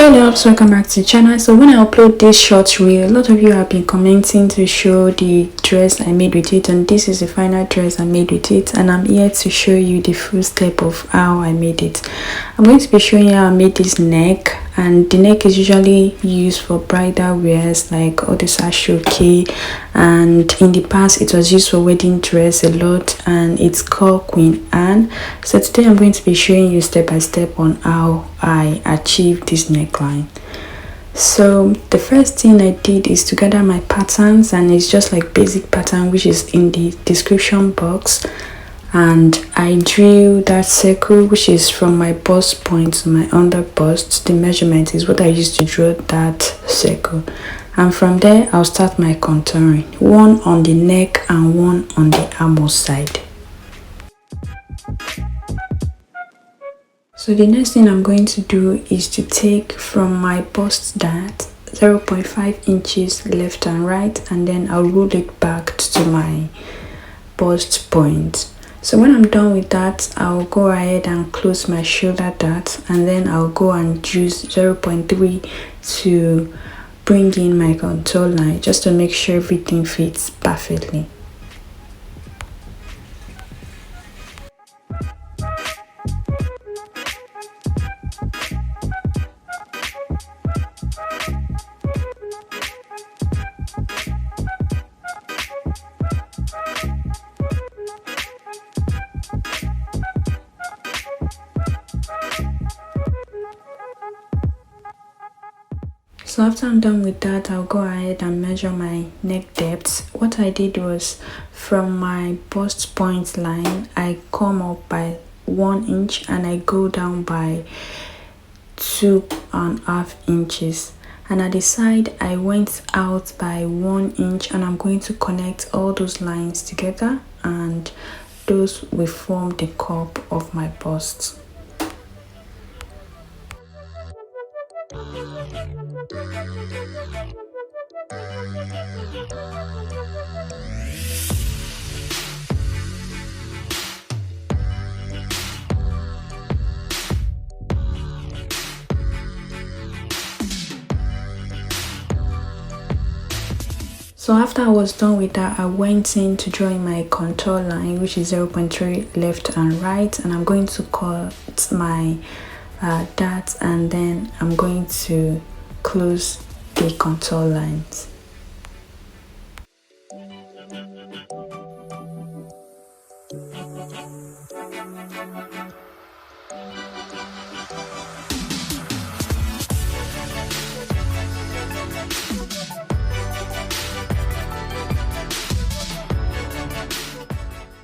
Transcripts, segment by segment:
Hey loves, welcome back to the channel. So when I upload this short reel, a lot of you have been commenting to show the dress I made with it, and this is the final dress I made with it, and I'm here to show you the full step of how I made it. I'm going to be showing you how I made this neck, and the neck is usually used for bridal wears like all the sashoke, and in the past it was used for wedding dress a lot, and it's called Queen Anne. So today I'm going to be showing you step by step on how I achieved this neckline. So the first thing I did is to gather my patterns, and it's just like basic pattern which is in the description box, and I drew that circle which is from my bust point to my under bust. The measurement is what I used to draw that circle, and from there I'll start my contouring, one on the neck and one on the armhole side. So the next thing I'm going to do is to take from my bust dart 0.5 inches left and right, and then I'll roll it back to my bust point. So when I'm done with that, I'll go ahead and close my shoulder dart, and then I'll go and use 0.3 to bring in my contour line just to make sure everything fits perfectly. So after I'm done with that, I'll go ahead and measure my neck depth. What I did was, from my bust point line, I come up by 1 inch and I go down by 2.5 inches. And at the side, I went out by 1 inch, and I'm going to connect all those lines together, and those will form the cup of my bust. So after I was done with that, I went in to drawing my contour line, which is 0.3 left and right, and I'm going to cut my dart, and then I'm going to close the contour lines.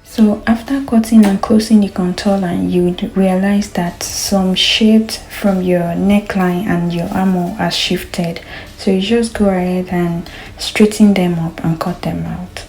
So after cutting and closing the contour line, you would realize that some shapes from your neckline and your armhole are shifted. So you just go ahead and straighten them up and cut them out.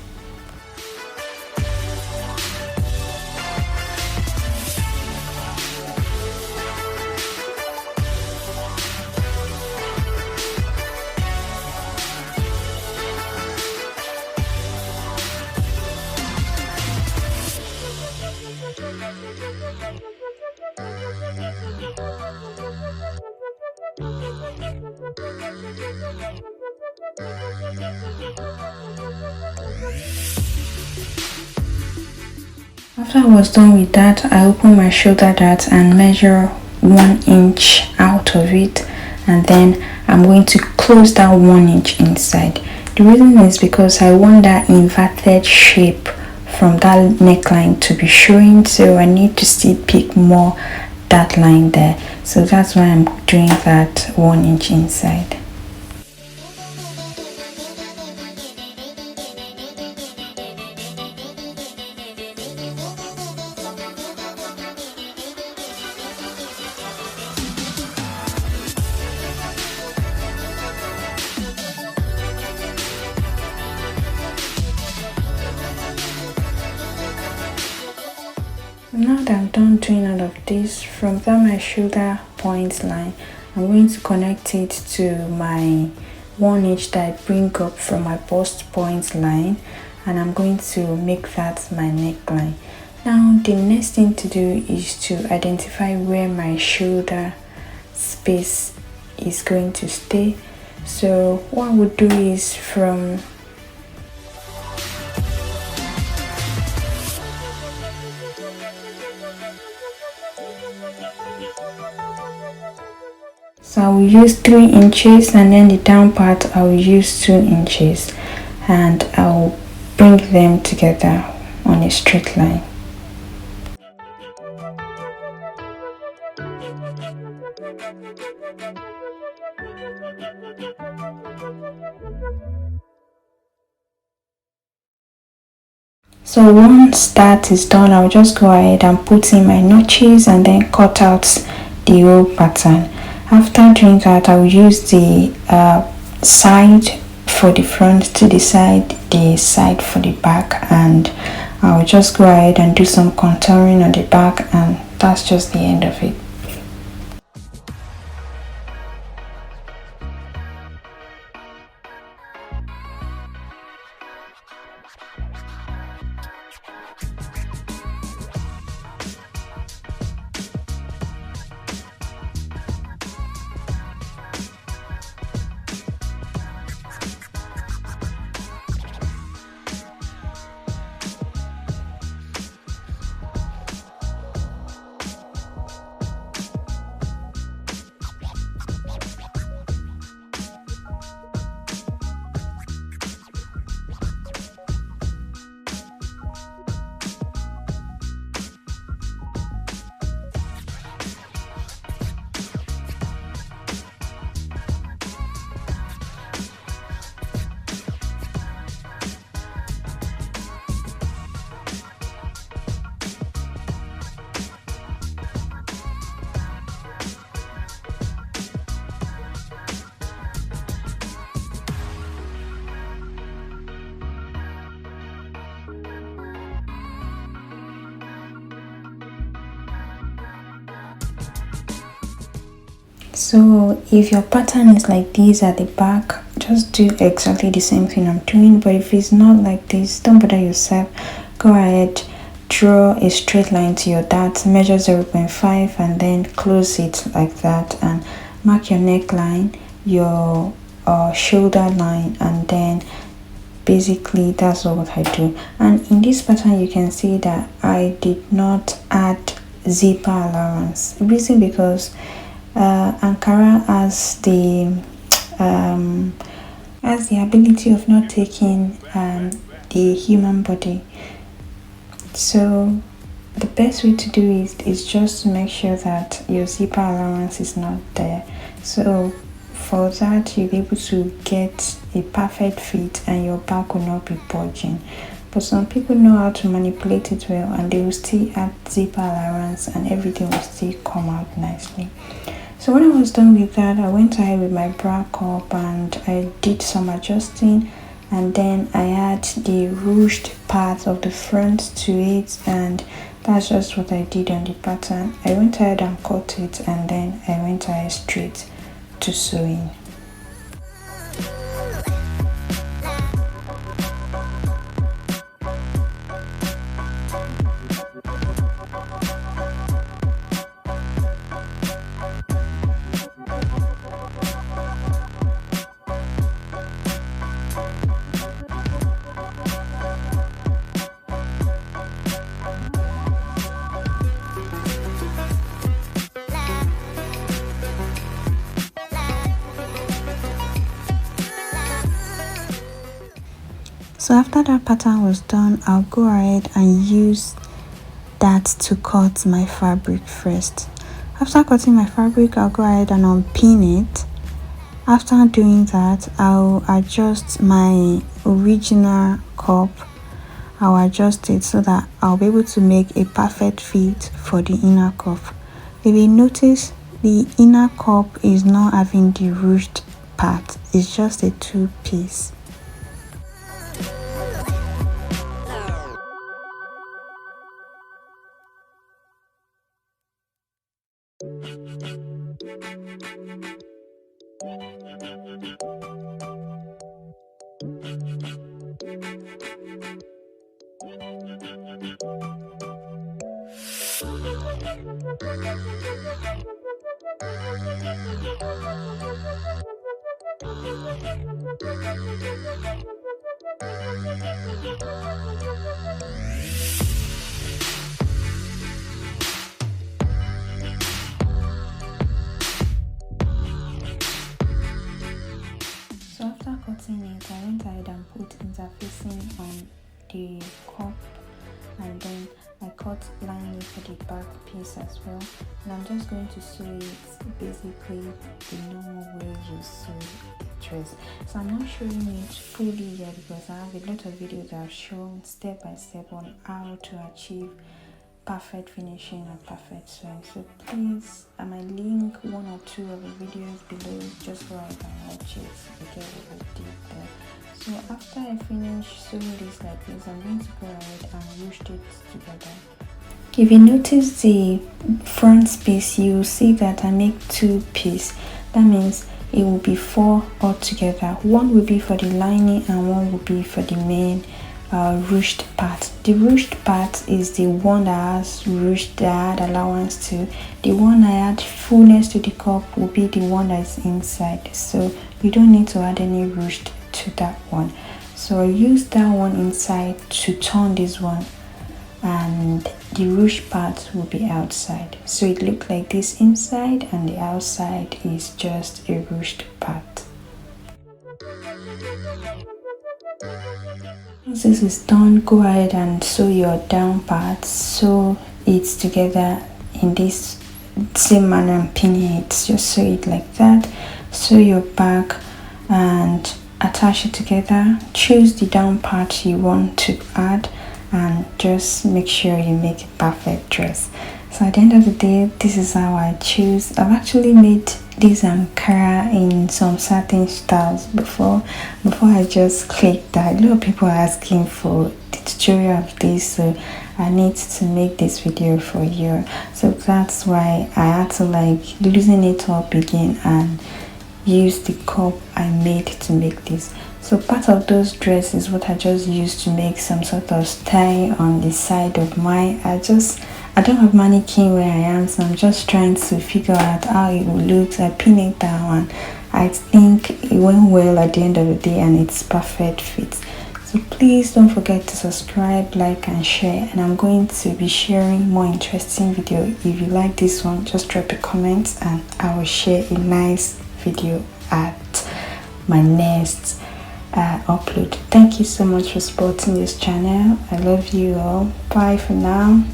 After I was done with that, I opened my shoulder dart and measure 1 inch out of it, and then I'm going to close that 1 inch inside. The reason is because I want that inverted shape from that neckline to be showing, so I need to still pick more that line there. So that's why I'm doing that 1 inch inside. Now that I'm done doing all of this, from that my shoulder point line, I'm going to connect it to my 1 inch that I bring up from my bust point line, and I'm going to make that my neckline. Now the next thing to do is to identify where my shoulder space is going to stay. So what I would do is so I will use 3 inches, and then the down part I will use 2 inches, and I will bring them together on a straight line. So once that is done, I'll just go ahead and put in my notches and then cut out the whole pattern. After doing that, I will use the side for the front to the side for the back, and I'll just go ahead and do some contouring on the back, and that's just the end of it. So if your pattern is like this at the back, just do exactly the same thing I'm doing. But if it's not like this, don't bother yourself. Go ahead, draw a straight line to your dart, measure 0.5 and then close it like that, and mark your neckline, your shoulder line, and then basically that's all what I do. And in this pattern you can see that I did not add zipper allowance. Reason because Ankara has the ability of not taking the human body. So the best way to do it is just to make sure that your zipper allowance is not there. So for that you'll be able to get a perfect fit and your back will not be bulging. But some people know how to manipulate it well, and they will still add zipper allowance and everything will still come out nicely. So when I was done with that, I went ahead with my bra cup and I did some adjusting, and then I had the ruched part of the front to it, and that's just what I did on the pattern. I went ahead and cut it, and then I went ahead straight to sewing. So after that pattern was done, I'll go ahead and use that to cut my fabric first. After cutting my fabric, I'll go ahead and unpin it. After doing that, I'll adjust my original cup. I'll adjust it so that I'll be able to make a perfect fit for the inner cup. If you notice, the inner cup is not having the ruched part, it's just a two-piece. So after cutting it, I went ahead and put interfacing on the cup, and then I cut lining for the back piece as well, and I'm just going to sew it basically the normal way you sew a dress. So I'm not showing it fully yet because I have a lot of videos that have shown step by step on how to achieve perfect finishing and perfect sewing. So please, I might link one or two of the videos below just so I can watch it to get what I did there. So after I finish sewing this like this, I'm going to go ahead and ruche it together. If you notice the front piece, you will see that I make two pieces. That means it will be four altogether. One will be for the lining and one will be for the main ruched part. The ruched part is the one that has ruched that I had allowance to. The one I add fullness to the cup will be the one that is inside. So you don't need to add any ruched to that one. So I use that one inside to turn this one, and the ruched part will be outside. So it looks like this inside, and the outside is just a ruched part. Once this is done, go ahead and sew your down part. Sew it together in this same manner and pin it. Just sew it like that. Sew your back and attach it together. Choose the down part you want to add and just make sure you make a perfect dress. So at the end of the day, this is how I choose. I've actually made this Ankara in some certain styles before I just clicked that. A lot of people are asking for the tutorial of this, so I need to make this video for you. So that's why I had to like loosen it up again and use the cup I made to make this. So part of those dresses what I just used to make some sort of style on the side of mine. I don't have mannequin where I am, so I'm just trying to figure out how it will look. I pin it down and I think it went well at the end of the day and it's perfect fit. So please don't forget to subscribe, like and share, and I'm going to be sharing more interesting video. If you like this one, just drop a comment and I will share a nice video at my next upload. Thank you so much for supporting this channel. I love you all. Bye for now.